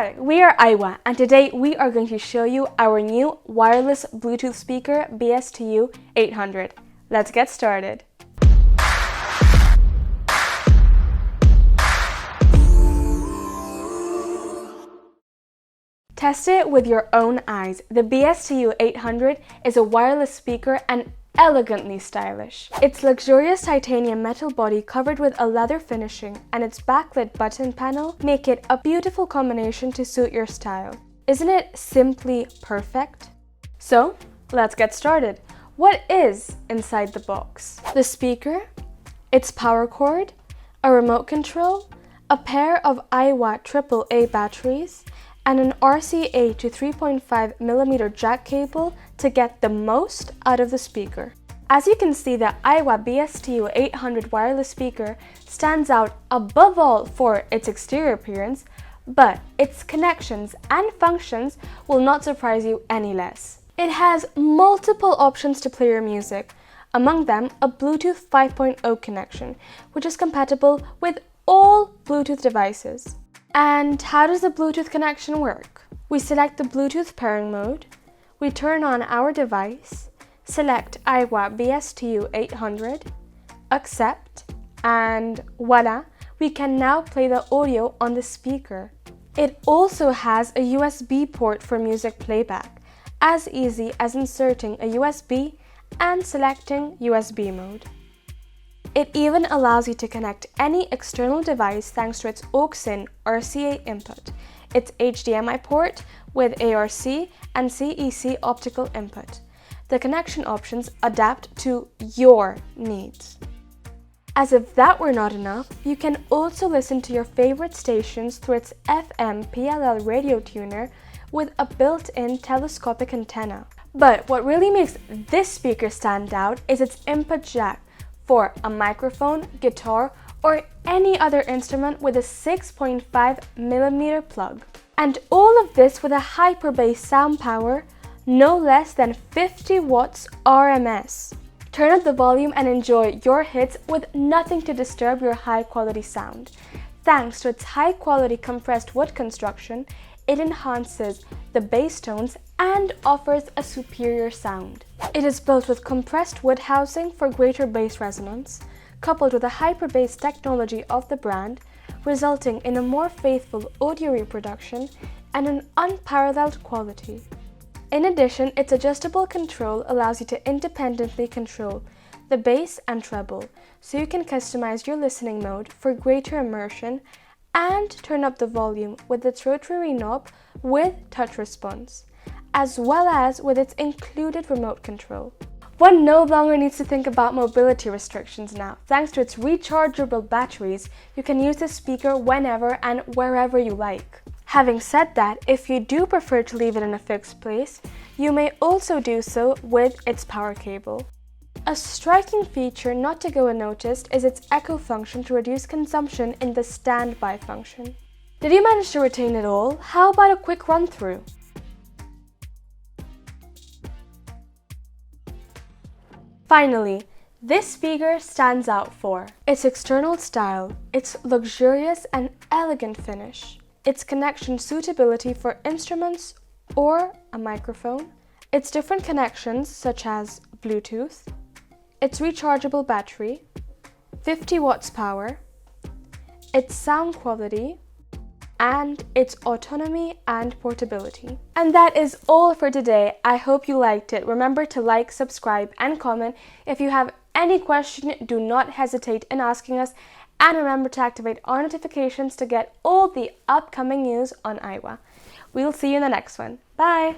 Hi, we are Aiwa, and today we are going to show you our new wireless Bluetooth speaker BSTU-800. Let's get started. Test it with your own eyes. The BSTU-800 is a wireless speaker and elegantly stylish. Its luxurious titanium metal body covered with a leather finishing and its backlit button panel make it a beautiful combination to suit your style. Isn't it simply perfect? So, let's get started. What is inside the box? The speaker, its power cord, a remote control, a pair of Aiwa AAA batteries, and an RCA to 3.5mm jack cable to get the most out of the speaker. As you can see, the Aiwa BSTU-800 wireless speaker stands out above all for its exterior appearance, but its connections and functions will not surprise you any less. It has multiple options to play your music, among them a Bluetooth 5.0 connection, which is compatible with all Bluetooth devices. And how does the Bluetooth connection work? We select the Bluetooth pairing mode, we turn on our device, select Aiwa BSTU-800, accept, and voila, we can now play the audio on the speaker. It also has a USB port for music playback, as easy as inserting a USB and selecting USB mode. It even allows you to connect any external device thanks to its aux-in RCA input, its HDMI port with ARC and CEC optical input. The connection options adapt to your needs. As if that were not enough, you can also listen to your favorite stations through its FM PLL radio tuner with a built-in telescopic antenna. But what really makes this speaker stand out is its input jack for a microphone, guitar, or any other instrument with a 6.5mm plug. And all of this with a hyper-bass sound power, no less than 50 watts RMS. Turn up the volume and enjoy your hits with nothing to disturb your high-quality sound. Thanks to its high-quality compressed wood construction, it enhances the bass tones and offers a superior sound. It is built with compressed wood housing for greater bass resonance, coupled with the hyper-bass technology of the brand, resulting in a more faithful audio reproduction and an unparalleled quality. In addition, its adjustable control allows you to independently control the bass and treble, so you can customize your listening mode for greater immersion and turn up the volume with its rotary knob with touch response, as well as with its included remote control. One no longer needs to think about mobility restrictions now. Thanks to its rechargeable batteries, you can use this speaker whenever and wherever you like. Having said that, if you do prefer to leave it in a fixed place, you may also do so with its power cable. A striking feature not to go unnoticed is its echo function to reduce consumption in the standby function. Did you manage to retain it all? How about a quick run-through? Finally, this speaker stands out for its external style, its luxurious and elegant finish, its connection suitability for instruments or a microphone, its different connections such as Bluetooth, its rechargeable battery, 50 watts power, its sound quality, and its autonomy and portability. And that is all for today. I hope you liked it. Remember to like, subscribe, and comment. If you have any question, do not hesitate in asking us. And remember to activate our notifications to get all the upcoming news on Aiwa. We'll see you in the next one. Bye!